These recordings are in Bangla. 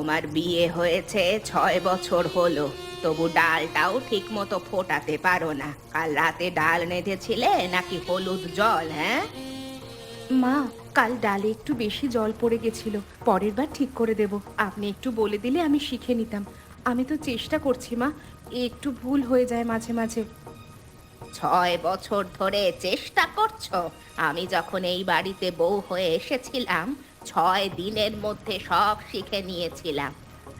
তোমার বিয়ে হয়েছে 6 বছর হলো, তবু ডালটাও ঠিক মতো ফোটাতে পারো না। কাল রাতে ডাল নেধেছিলে নাকি হলুদ জল? হ্যাঁ, মা, কাল ডালে একটু বেশি জল পড়ে গেছিল। পরের বার ঠিক করে দেব। আপনি একটু বলে দিলে আমি শিখে নিতাম। আমি তো চেষ্টা করছি মা, একটু ভুল হয়ে যায় মাঝে মাঝে। 6 বছর ধরে চেষ্টা করছো? আমি যখন এই বাড়িতে বউ হয়ে এসেছিলাম, 6 দিনের মধ্যে সব শিখে নিয়েছিলাম।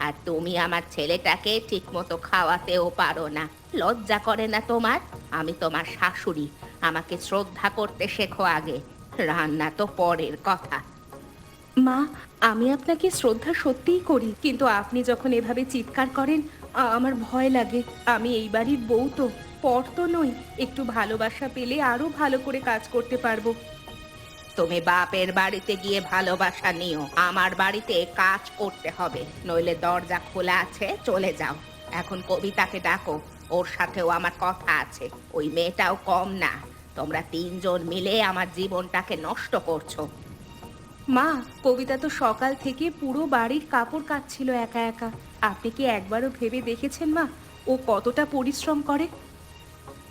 আর তুমি আমার ছেলেটাকে ঠিক মতো খাওয়াতেও পারো না। লজ্জা করে না তোমার? আমি তোমার শাশুড়ি, আমাকে শ্রদ্ধা করতে শেখো আগে। রান্না তো পরের কথা। মা, আমি আপনাকে শ্রদ্ধা সত্যিই করি, কিন্তু আপনি যখন এভাবে চিৎকার করেন আমার ভয় লাগে। আমি এই বাড়ির বউ তো, পর তো নই। একটু ভালোবাসা পেলে আরো ভালো করে কাজ করতে পারবো। তুমি বাপের বাড়িতে গিয়ে ভালোবাসা নিও, আমার বাড়িতে কাজ করতে হবে। নইলে দরজা খোলা আছে, চলে যাও। এখন কবিতাকে ডাকো, ওর সাথেও আমার কথা আছে। ওই মেয়েটাও কম না। তোমরা 3জন মিলে আমার জীবনটাকে নষ্ট করছো। মা, কবিতা তো সকাল থেকে পুরো বাড়ির কাপড় কাচ্ছিল একা একা। আপনি কি একবারও ভেবে দেখেছেন মা, ও কতটা পরিশ্রম করে?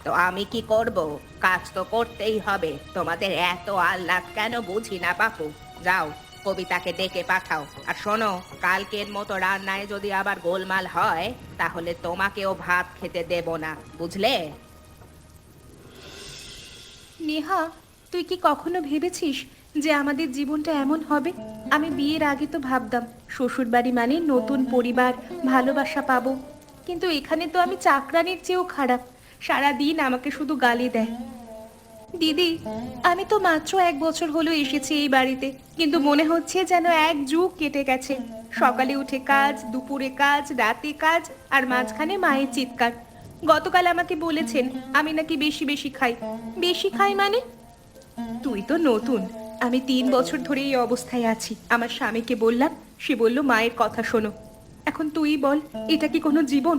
তো আমি কি করব? কাজ তো করতেই হবে। তোমাদের এত আহ্লাদ কেন বুঝি না বাপু। যাও, কবিতাকে ডেকে পাঠাও। আর শোনো, কালকের মতো রান্নায় যদি আবার গোলমাল হয়, তাহলে তোমাকেও ভাত খেতে দেব না, বুঝলে? নেহা, তুই কি কখনো ভেবেছিস যে আমাদের জীবনটা এমন হবে? আমি বিয়ের আগে তো ভাবতাম শ্বশুরবাড়ি মানে নতুন পরিবার, ভালোবাসা পাবো। কিন্তু এখানে তো আমি চাকরানির চেয়েও খারাপ। সারা দিন আমাকে শুধু গালি দেয়। দিদি, আমি তো মাত্র 1 বছর হলো এসেছি এই বাড়িতে, কিন্তু মনে হচ্ছে যেন এক যুগ কেটে গেছে। সকালে উঠে কাজ, দুপুরে কাজ, রাতে কাজ, আর মাঝখানে মায়ের চিৎকার। গতকাল আমাকে বলেছেন আমি নাকি বেশি বেশি খাই। বেশি খাই মানে? তুই তো নতুন, আমি 3 বছর ধরে এই অবস্থায় আছি। আমার স্বামীকে বললাম, সে বলল মায়ের কথা শোনো। এখন তুই বল, এটা কি কোনো জীবন?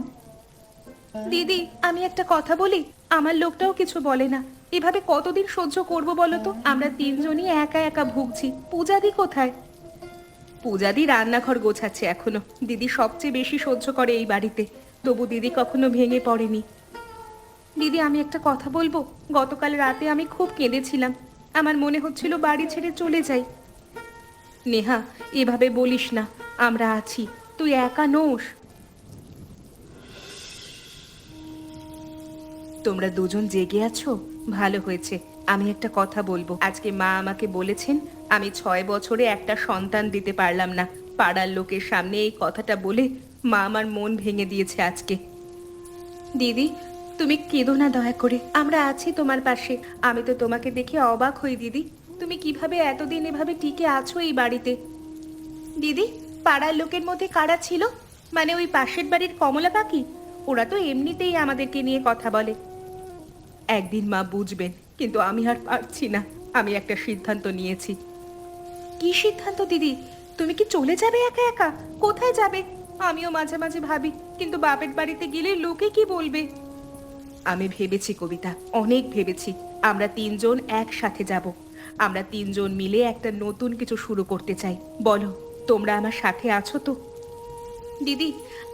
দিদি, আমি একটা কথা বলি, আমার লোকটাও কিছু বলে না। এভাবে কতদিন সহ্য করব বলো তো? আমরা 3জনই একা একা ভুগছি। পূজাদি কোথায়? পূজাদি রান্নাঘর গোছাচ্ছে এখনো। দিদি সবচেয়ে বেশি সহ্য করে এই বাড়িতে, তবু দিদি কখনো ভেঙে পড়েনি। দিদি, আমি একটা কথা বলবো? গতকাল রাতে আমি খুব কেঁদেছিলাম। আমার মনে হচ্ছিল বাড়ি ছেড়ে চলে যাই। নেহা, এভাবে বলিস না। আমরা আছি, তুই একা নোস। তোমরা দুজন জেগে আছো, ভালো হয়েছে। আমি একটা কথা বলবো। আজকে মা আমাকে বলেছেন আমি 6 বছরে একটা সন্তান দিতে পারলাম না। পাড়ার লোকের সামনে এই কথাটা বলে মা আমার মন ভেঙে দিয়েছে আজকে। দিদি, তুমি কেঁদো না দয়া করে, আমরা আছি তোমার পাশে। আমি তো তোমাকে দেখে অবাক হই দিদি, তুমি কিভাবে এতদিন এভাবে টিকে আছো এই বাড়িতে। দিদি, পাড়ার লোকের মধ্যে কারা ছিল? মানে ওই পাশের বাড়ির কমলা কাকি? ওরা তো এমনিতেই আমাদেরকে নিয়ে কথা বলে। একদিন মা বুঝবেন, কিন্তু আমি আর পারছি না। আমি একটা সিদ্ধান্ত নিয়েছি। কি সিদ্ধান্ত দিদি? তুমি কি চলে যাবে একা একা? কোথায় যাবে? আমিও মাঝে মাঝে ভাবি, কিন্তু বাপের বাড়িতে গেলে লোকে কি বলবে? আমি ভেবেছি কবিতা, অনেক ভেবেছি। আমরা 3জন একসাথে যাব। আমরা 3জন মিলে একটা নতুন কিছু শুরু করতে চাই। বলো, তোমরা আমার সাথে আছো তো? দিদি,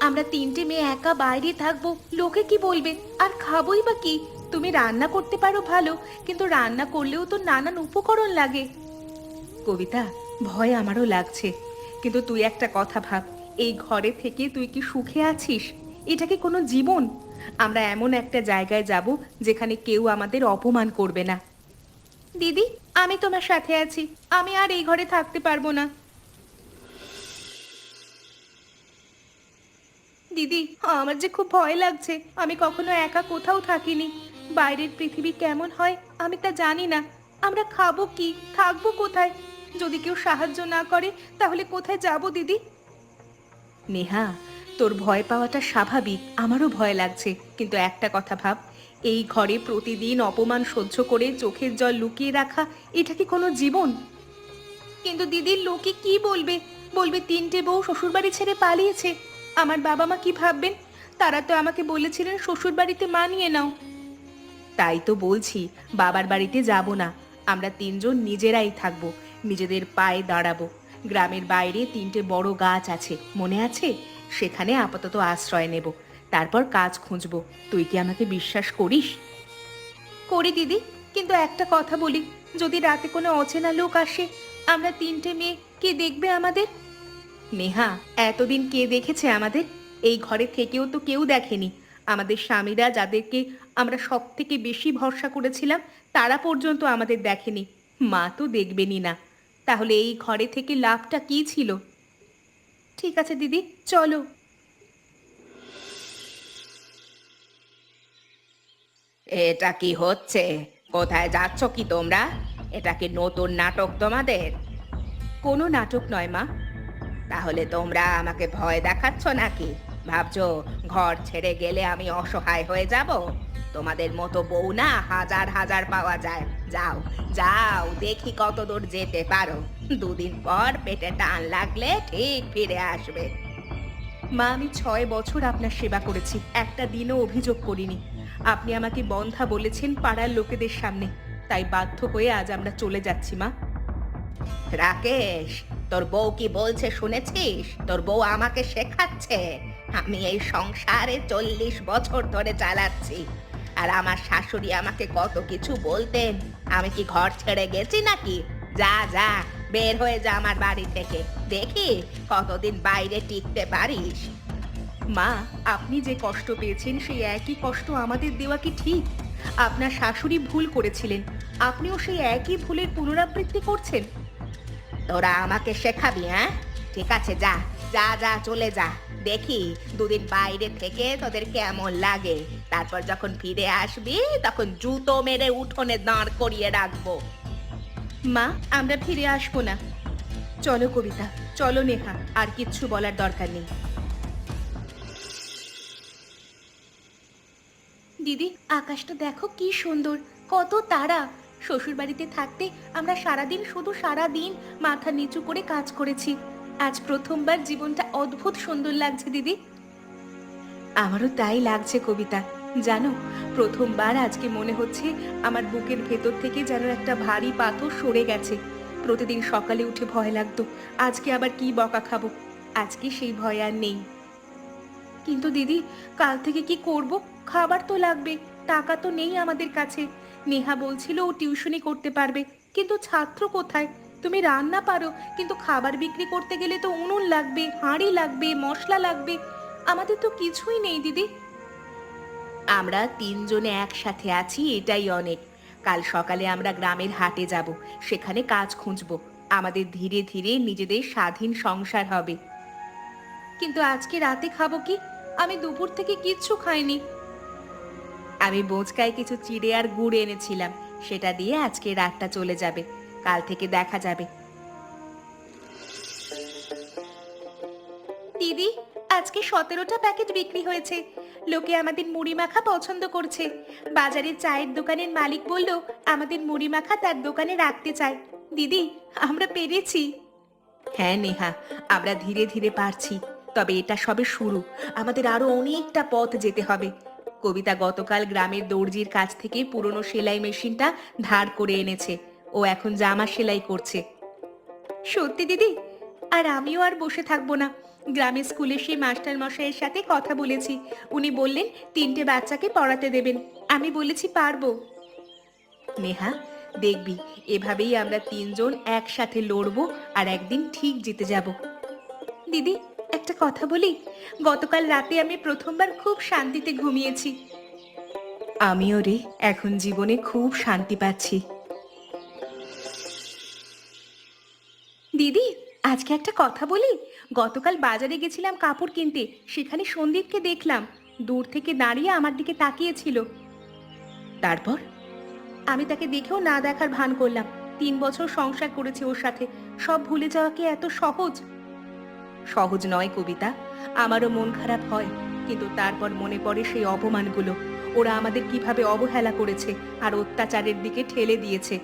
আমরা 3টে মেয়ে একা বাইরে থাকবো, লোকে কি বলবে? আর খাবোই বা কি? তুমি রান্না করতে পারো ভালো, কিন্তু রান্না করলেও তো নানান উপকরণ লাগে। কবিতা, ভয় আমারও লাগছে, কিন্তু তুই একটা কথা ভাব। এই ঘরে থেকে তুই কি সুখে আছিস? এটা কি কোনো জীবন? আমরা এমন একটা জায়গায় যাব যেখানে কেউ আমাদের অপমান করবে না। দিদি, আমি তোমার সাথে আছি। আমি আর এই ঘরে থাকতে পারবো না। দিদি, আমার যে খুব ভয় লাগছে। আমি কখনো একা কোথাও থাকিনি। বাইরের পৃথিবী কেমন হয় আমি তা জানি না। আমরা খাবো কি, থাকবো কোথায়? যদি কেউ সাহায্য না করে তাহলে কোথায় যাব দিদি? নেহা, তোর ভয় পাওয়াটা স্বাভাবিক। আমারও ভয় লাগছে, কিন্তু একটা কথা ভাব। এই ঘরে প্রতিদিন অপমান সহ্য করে চোখের জল লুকিয়ে রাখা, এটা কি কোনো জীবন? কিন্তু দিদির লোকে কি বলবে? বলবে 3টে বউ শ্বশুরবাড়ি ছেড়ে পালিয়েছে। আমার বাবা মা কি ভাববেন? তারা তো আমাকে বলেছিলেন শ্বশুরবাড়িতে মানিয়ে নাও। তাই তো বলছি, বাবার বাড়িতে যাব না। আমরা 3জন নিজেরাই থাকবো, নিজেদের পায়ে দাঁড়াবো। গ্রামের বাইরে 3টে বড় গাছ আছে, মনে আছে? সেখানে আপাতত আশ্রয় নেব, তারপর কাজ খুঁজবো। তুই কি আমাকে বিশ্বাস করিস? করি দিদি, কিন্তু একটা কথা বলি, যদি রাতে কোনো অচেনা লোক আসে, আমরা 3টে মেয়ে, কে দেখবে আমাদের? নেহা, এতদিন কে দেখেছে আমাদের? এই ঘরে থেকেও তো কেউ দেখেনি। আমাদের স্বামীরা, যাদেরকে আমরা সব থেকে বেশি ভরসা করেছিলাম, তারা পর্যন্ত আমাদের দেখেনি। মা তো দেখবেনই না। তাহলে এই ঘরে থেকে লাভটা কি ছিল? ঠিক আছে দিদি, চলো। এটা কি হচ্ছে? কোথায় যাচ্ছ কি তোমরা? এটা কি নতুন নাটক তোমাদের? কোনো নাটক নয় মা। তাহলে তোমরা আমাকে ভয় দেখাচ্ছ নাকি? ভাবছো ঘর ছেড়ে গেলে আমি অসহায় হয়ে যাব? তোমাদের মতো বউ না হাজার হাজার পাওয়া যায়। যাও, যাও, দেখি কত দূর যেতে পারো। 2 দিন পর পেটে টান লাগলে ঠিক ফিরে আসবে। মা, আমি 6 বছর আপনার সেবা করেছি, একটা দিনও অভিযোগ করিনি। আপনি আমাকে বন্ধ্যা বলেছেন পাড়ার লোকেদের সামনে, তাই বাধ্য হয়ে আজ আমরা চলে যাচ্ছি মা। রাকেশ, তোর বউ কি বলছে শুনেছিস? তোর বউ আমাকে শেখাচ্ছে। আমি এই সংসারে 40 বছর ধরে চালাচ্ছি, আর আমার শাশুড়ি আমাকে কত কিছু বলতেন। আমি কি ঘর ছেড়ে গেছি নাকি? যা যা, বের হয়ে যা আমার বাড়ি থেকে। দেখি কতদিন বাইরে টিকতে পারিস। মা, আপনি যে কষ্ট পেয়েছেন সেই একই কষ্ট আমাদের দেওয়া কি ঠিক? আপনার শাশুড়ি ভুল করেছিলেন, আপনিও সেই একই ভুলের পুনরাবৃত্তি করছেন। তোরা আমাকে শেখাবি? হ্যাঁ, ঠিক আছে, যা যা যা, চলে যা। দেখি 2 দিন বাইরে থেকে তোদের কেমন লাগে। তারপর যখন ফিরে আসবি তখন জুতো মেরে উঠোনে দাঁড় করিয়ে রাখবো। মা, আমরা ফিরে আসবো না। চলো কবিতা, চলো নেহা, আর কিচ্ছু বলার দরকার নেই। দিদি, আকাশটা দেখো কি সুন্দর, কত তারা। শ্বশুর বাড়িতে থাকতে আমরা সারাদিন, শুধু সারাদিন মাথা নিচু করে কাজ করেছি। আজ প্রথমবার জীবনটা অদ্ভুত সুন্দর লাগছে দিদি। আমারও তাই লাগছে কবিতা। জানো, প্রথমবার আজকে মনে হচ্ছে আমার বুকের ভেতর থেকে যেন একটা ভারী পাথর সরে গেছে। প্রতিদিন সকালে উঠে ভয় লাগতো, আজকে আবার কি বকা খাবো। আজকে সেই ভয় আর নেই। কিন্তু দিদি, কাল থেকে কি করব? খাবার তো লাগবে, টাকা তো নেই আমাদের কাছে। নেহা বলছিল ও টিউশনি করতে পারবে, কিন্তু ছাত্র কোথায়? তুমি রান্না পারো, কিন্তু খাবার বিক্রি করতে গেলে তো উনুন লাগবে, হাঁড়ি লাগবে, মশলা লাগবে। আমাদের তো কিছুই নেই দিদি। আমরা 3জনে একসাথে আছি, এটাই অনেক। কাল সকালে আমরা গ্রামের হাটে যাব, সেখানে কাজ খুঁজবো। আমাদের ধীরে ধীরে নিজেদের স্বাধীন সংসার হবে। কিন্তু আজকে রাতে খাবো কি? আমি দুপুর থেকে কিচ্ছু খাইনি। আমি বোঁচকায় কিছু চিড়ে আর গুড় এনেছিলাম, সেটা দিয়ে আজকে রাতটা চলে যাবে। কাল থেকে দেখা যাবে। দিদি, আজকে 17টা প্যাকেট বিক্রি হয়েছে। লোকে আমাদের মুড়ি মাখা পছন্দ করছে। বাজারের চায়ের দোকানের মালিক বলল আমাদের মুড়ি মাখা তার দোকানে রাখতে চায়। দিদি, আমরা পেরেছি। হ্যাঁ নেহা, আমরা ধীরে ধীরে পারছি। তবে এটা সবে শুরু, আমাদের আরো অনেকটা পথ যেতে হবে। কবিতা গতকাল গ্রামের দর্জির কাছ থেকে পুরনো সেলাই মেশিনটা ধার করে এনেছে। ও এখন জামা সেলাই করছে। সত্যি দিদি? আর আমিও আর বসে থাকবো না। গ্রামের স্কুলে সেই মাস্টার মশাইয়ের সাথে কথা বলেছি। উনি বললেন 3টে বাচ্চাকে পড়াতে দেবেন। আমি বলেছি পারবো। নেহা, দেখবি এভাবেই আমরা 3জন একসাথে লড়বো, আর একদিন ঠিক জিতে যাব। দিদি, একটা কথা বলি, গতকাল রাতে আমি প্রথমবার খুব শান্তিতে ঘুমিয়েছি। আমিও রে, এখন জীবনে খুব শান্তি পাচ্ছি। দিদি, আজকে একটা কথা বলি। গতকাল বাজারে গেছিলাম কাপড় কিনতে, সেখানে সন্দীপকে দেখলাম। দূর থেকে দাঁড়িয়ে আমার দিকে তাকিয়েছিল। তারপর আমি তাকে দেখেও না দেখার ভান করলাম। 3 বছর সংসার করেছি ওর সাথে, সব ভুলে যাওয়া কি এত সহজ? সহজ নয় কবিতা, আমারও মন খারাপ হয়। কিন্তু তারপর মনে পড়ে সেই অপমানগুলো। ওরা আমাদের কিভাবে অবহেলা করেছে আর অত্যাচারের দিকে ঠেলে দিয়েছে।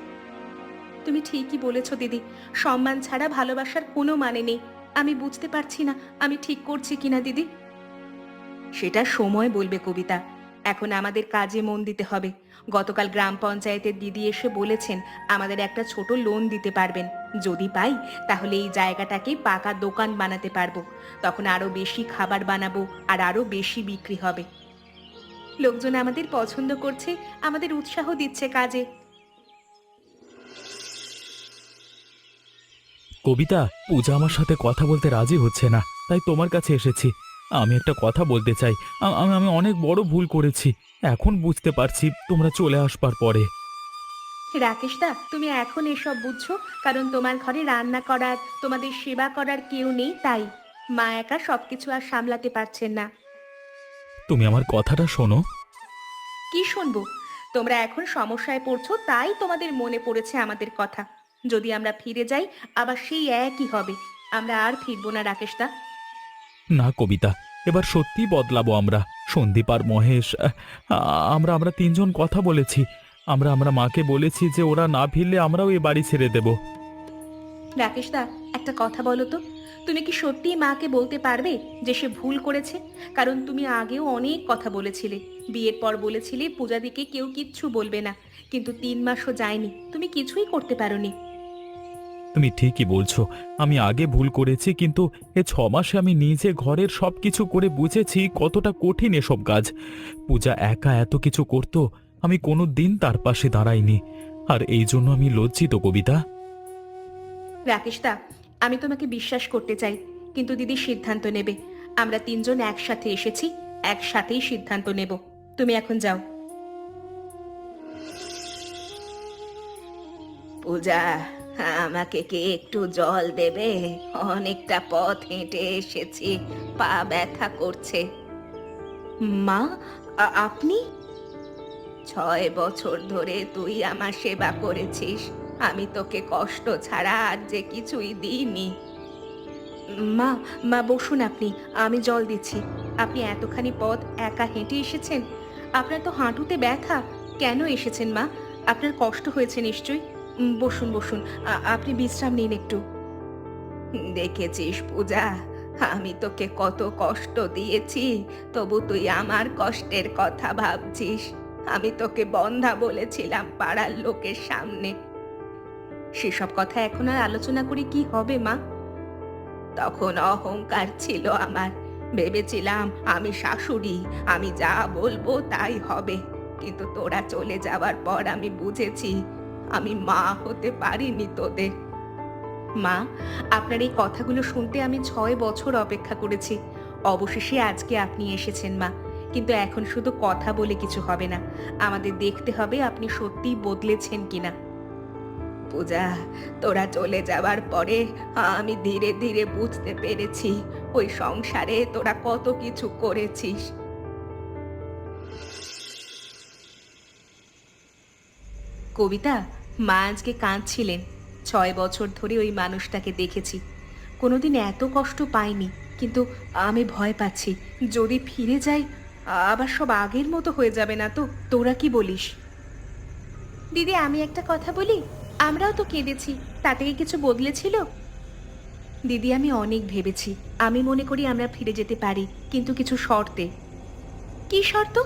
তুমি ঠিকই বলেছ দিদি, সম্মান ছাড়া ভালোবাসার কোনো মানে নেই। আমি বুঝতে পারছি না আমি ঠিক করছি কিনা দিদি। সেটা সময় বলবে কবিতা। এখন আমাদের কাজে মন দিতে হবে। গতকাল গ্রাম পঞ্চায়েতের দিদি এসে বলেছেন আমাদের একটা ছোট লোন দিতে পারবেন। যদি পাই তাহলে এই জায়গাটাকে পাকা দোকান বানাতে পারবো। তখন আরো বেশি খাবার বানাবো আর আরো বেশি বিক্রি হবে। লোকজন আমাদের পছন্দ করছে, আমাদের উৎসাহ দিচ্ছে কাজে। কবিতা, পূজা আমার সাথে কথা বলতে রাজি হচ্ছে না, তাই তোমার কাছে এসেছি। আমি একটা কথা বলতে চাই। আমি আমি অনেক বড় ভুল করেছি। এখন বুঝতে পারছি তোমরা চলে আসবার পরে। রাকেশ দা, তুমি এখন এসব বুঝছো কারণ তোমার ঘরে রান্না করার, তোমাদের সেবা করার কেউ নেই, তাই মা একা সবকিছু আর সামলাতে পারছেন না। তুমি আমার কথাটা শোনো। কি শুনবো? তোমরা এখন সমস্যায় পড়ছো তাই তোমাদের মনে পড়েছে আমাদের কথা। যদি আমরা ফিরে যাই আবার সেই একই হবে। আমরা আর ফিরবো না রাকেশ দা। না কবিতা, এবার সত্যি বদলাবো আমরা। সন্দীপ আর মহেশ, আমরা আমরা তিনজন কথা বলেছি। আমরা আমরা মাকে বলেছি যে ওরা না ফিরলে আমরাও এ বাড়ি ছেড়ে দেব। রাকেশ দা, একটা কথা বলো তো, তুমি কি সত্যিই মাকে বলতে পারবে যে সে ভুল করেছে? কারণ তুমি আগেও অনেক কথা বলেছিলে, বিয়ের পর বলেছিলে পূজাদিকে কেউ কিচ্ছু বলবে না, কিন্তু 3 মাসও যায়নি, তুমি কিছুই করতে পারোনি। তুমি ঠিকই বলছো, আমি আগে ভুল করেছি, কিন্তু এ 6 মাসে আমি নিজে ঘরের সবকিছু করে বুঝেছি কতটা কঠিন এসব কাজ। পূজা একা এত কিছু করতো, আমি কোনো দিন তার পাশে দাঁড়াইনি। আর এই জন্য আমি লজ্জিত কবিতা। রাকেশ দা, আমি তোমাকে বিশ্বাস করতে চাই, কিন্তু দিদি সিদ্ধান্ত নেবে। আমরা 3জন একসাথে এসেছি, একসাথেই সিদ্ধান্ত নেব। তুমি এখন যাও। পূজা, আমাকে কি একটু জল দেবে? অনেকটা পথ হেঁটে এসেছি, পা ব্যথা করছে। মা, আপনি? 6 বছর ধরে তুই আমার সেবা করেছিস, আমি তোকে কষ্ট ছাড়া আর যে কিছুই দিইনি। মা, মা বসুন আপনি, আমি জল দিচ্ছি। আপনি এতখানি পথ একা হেঁটে এসেছেন? আপনার তো হাঁটুতে ব্যথা। কেন এসেছেন মা? আপনার কষ্ট হয়েছে নিশ্চয়ই। বসুন বসুন, আপনি বিশ্রাম নিন একটু। দেখেছিস পূজা, আমি তোকে কত কষ্ট দিয়েছি, তবু তুই আমার কষ্টের কথা ভাবছিস। আমি তোকে বন্ধা বলেছিলাম পাড়ার লোকের সামনে। সেসব কথা এখন আর আলোচনা করে কি হবে মা? তখন অহংকার ছিল আমার, ভেবেছিলাম আমি শাশুড়ি, আমি যা বলবো তাই হবে। কিন্তু তোরা চলে যাওয়ার পর আমি বুঝেছি আমি মা হতে পারিনি তোদের। মা, আপনার এই কথাগুলো শুনতে আমি 6 বছর অপেক্ষা করেছি। অবশেষে আজকে আপনি এসেছেন মা, কিন্তু এখন শুধু কথা বলে কিছু হবে না। আমাদের দেখতে হবে আপনি সত্যিই বদলেছেন কিনা। পূজা, তোরা চলে যাওয়ার পরে আমি ধীরে ধীরে বুঝতে পেরেছি ওই সংসারে তোরা কত কিছু করেছিস। কবিতা, মা আজকে কাঁদছিলেন। 6 বছর ধরে ওই মানুষটাকে দেখেছি, কোনোদিন এত কষ্ট পাইনি, কিন্তু আমি ভয় পাচ্ছি যদি ফিরে যাই আবার সব আগের মতো হয়ে যাবে না তো? তোরা কি বলিস? দিদি, আমি একটা কথা বলি, আমরাও তো কেঁদেছি, তাতে কি কিছু বদলেছিল? দিদি, আমি অনেক ভেবেছি, আমি মনে করি আমরা ফিরে যেতে পারি, কিন্তু কিছু শর্তে। কি শর্ত?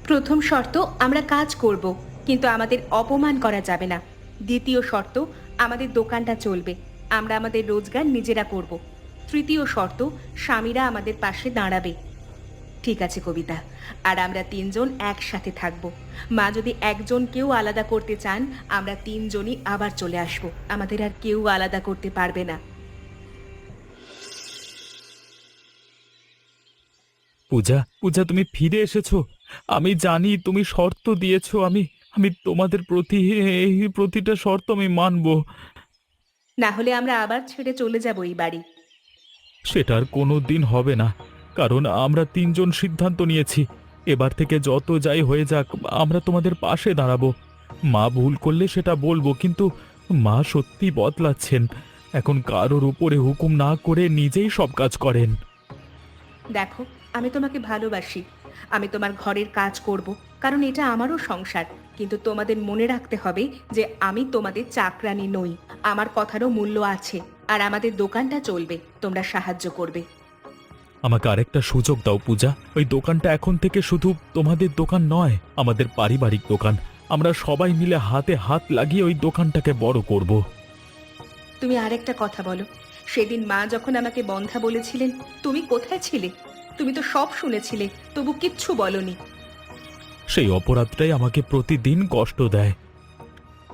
প্রথম শর্ত, আমরা কাজ করব, কিন্তু আমাদের অপমান করা যাবে না। দ্বিতীয় শর্ত, আমাদের দোকানটা চলবে, আমরা আমাদের রোজগার নিজেরা করব। তৃতীয় শর্ত, স্বামীরা আমাদের পাশে দাঁড়াবে। ঠিক আছে কবিতা, আর আমরা 3জন একসাথে থাকব। মা যদি একজন কেউ আলাদা করতে চান, আমরা 3জনই আবার চলে আসব, আমাদের আর কেউ আলাদা করতে পারবে না। পূজা, পূজা, তুমি ফিরে এসেছো। আমি জানি তুমি শর্ত দিয়েছো, আমি আমি তোমাদের প্রতি এই প্রতিটা শর্ত আমি মানবো। না হলে আমরা আবার ছেড়ে চলে যাব এই বাড়ি। সেটা আর কোনো দিন হবে না, কারণ আমরা তিনজন সিদ্ধান্ত নিয়েছি এবার থেকে যত যাই হয়ে যাক আমরা তোমাদের পাশে দাঁড়াবো। মা ভুল করলে সেটা বলবো, কিন্তু মা সত্যি বদলাচ্ছেন, এখন কারোর উপরে হুকুম না করে নিজেই সব কাজ করেন। দেখো, আমি তোমাকে ভালোবাসি, আমি তোমার ঘরের কাজ করব, কারণ এটা আমারও সংসার, কিন্তু তোমাদের মনে রাখতে হবে যে আমি তোমাদের চাকরানি নই, আমার কথারও মূল্য আছে, আর আমাদের দোকানটা চলবে, তোমরা সাহায্য করবে। আমাকে আরেকটা সুযোগ দাও পূজা। ওই দোকানটা এখন থেকে শুধু তোমাদের দোকান নয়, আমাদের পারিবারিক দোকান। আমরা সবাই মিলে হাতে হাত লাগিয়ে ওই দোকানটাকে বড় করব। তুমি আরেকটা কথা বলো, সেদিন মা যখন আমাকে বন্ধা বলেছিলেন তুমি কোথায় ছিলে? তুমি তো সব শুনেছিলে, তবু কিচ্ছু বলনি। সেই অপরাধটাই আমাকে প্রতিদিন কষ্ট দেয়।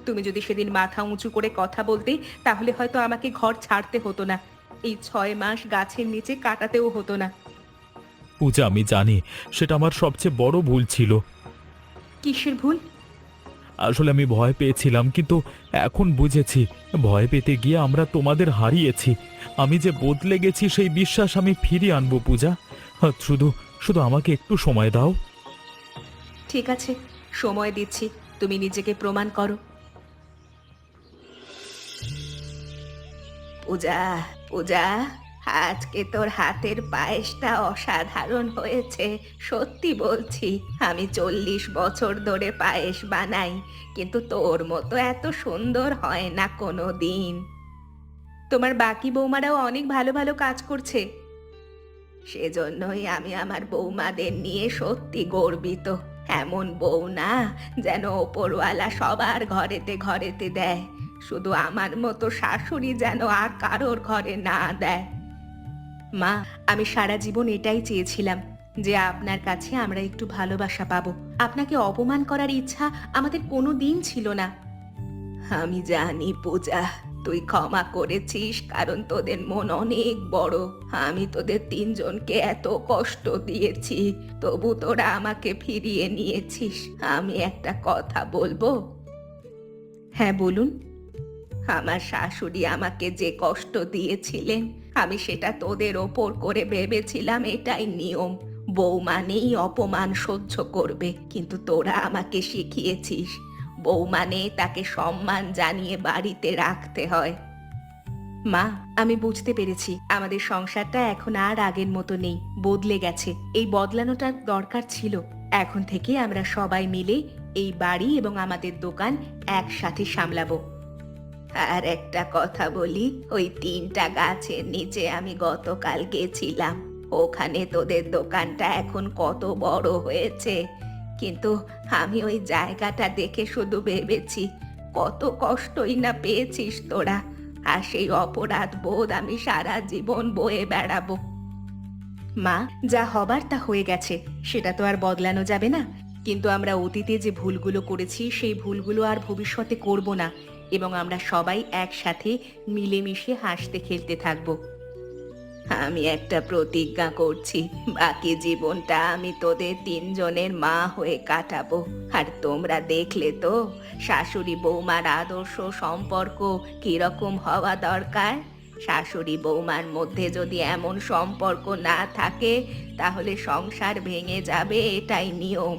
তুমি যদি সেদিন মাথা উঁচু করে কথা বলতে, তাহলে হয়তো আমাকে ঘর ছাড়তে হতো না, এই 6 মাস গাছের নিচে কাটাতেও হতো না। পূজা, আমি জানি সেটা আমার সবচেয়ে বড় ভুল ছিল। কিসের ভুল? আসলে আমি ভয় পেয়েছিলাম, কিন্তু এখন বুঝেছি ভয় পেতে গিয়ে আমরা তোমাদের হারিয়েছি। আমি যে বদলে গেছি সেই বিশ্বাস আমি ফিরিয়ে আনবো পূজা। শুধু শুধু আমাকে একটু সময় দাও। ঠিক আছে, সময় দিচ্ছি, তুমি নিজেকে প্রমাণ করো। পূজা, পূজা, আজকে তোর হাতের পায়েসটা অসাধারণ হয়েছে। সত্যি বলছি, আমি 40 বছর ধরে পায়েস বানাই, কিন্তু তোর মতো এত সুন্দর হয় না কোনো দিন। তোমার বাকি বৌমারাও অনেক ভালো ভালো কাজ করছে। সেজন্যই আমি আমার বৌমাদের নিয়ে সত্যি গর্বিত। এমন বউ না যেন ওপরওয়ালা সবার ঘরেতে ঘরেতে দেয়, শুধু আমার মতো শাশুড়ি যেন আর কারোর ঘরে না দেয়। মা, আমি সারা জীবন এটাই চেয়েছিলাম যে আপনার কাছে আমরা একটু ভালোবাসা পাবো। আপনাকে অপমান করার ইচ্ছা আমাদের কোনো দিন ছিল না। আমি জানি পূজা, তুই ক্ষমা করেছিস কারণ তোদের মন অনেক বড়। আমি তোদের 3 জনকে এত কষ্ট দিয়েছি, তবু তোরা আমাকে ফিরিয়ে নিয়েছিস। আমি একটা কথা বলবো? হ্যাঁ, বলুন। আমার শাশুড়ি আমাকে যে কষ্ট দিয়েছিলেন, আমি সেটা তোদের ওপর করে ভেবেছিলাম এটাই নিয়ম, বউ মানেই অপমান সহ্য করবে। কিন্তু তোরা আমাকে শিখিয়েছিস বউ মানে তাকে সম্মান জানিয়ে বাড়িতে রাখতে হয়। মা, আমি বুঝতে পেরেছি আমাদের সংসারটা এখন আর আগের মতো নেই, বদলে গেছে। এই বদলানোটার দরকার ছিল। এখন থেকে আমরা সবাই মিলে এই বাড়ি এবং আমাদের দোকান একসাথে সামলাবো। আর একটা কথা বলি, ওই 3টা গাছের নিচে আমি গতকাল গেছিলাম। ওখানে তোদের দোকানটা এখন কত বড় হয়েছে, কিন্তু আমি ওই জায়গাটা দেখে শুধু ভেবেছি কত কষ্টই না পেয়েছিস তোরা, আর সেই অপরাধ বোধ আমি সারা জীবন বয়ে বেড়াবো। মা, যা হবার তা হয়ে গেছে, সেটা তো আর বদলানো যাবে না। কিন্তু আমরা অতীতে যে ভুলগুলো করেছি সেই ভুলগুলো আর ভবিষ্যতে করব না, এবং আমরা সবাই একসাথে মিলেমিশে হাসতে খেলতে থাকবো। আমি একটা প্রতিজ্ঞা করছি, বাকি জীবনটা আমি তোদের 3 জনের মা হয়ে কাটাবো। আর তোমরা দেখলে তো শাশুড়ি বৌমার আদর্শ সম্পর্ক কিরকম হওয়া দরকার। শাশুড়ি বৌমার মধ্যে যদি এমন সম্পর্ক না থাকে, তাহলে সংসার ভেঙে যাবে, এটাই নিয়ম।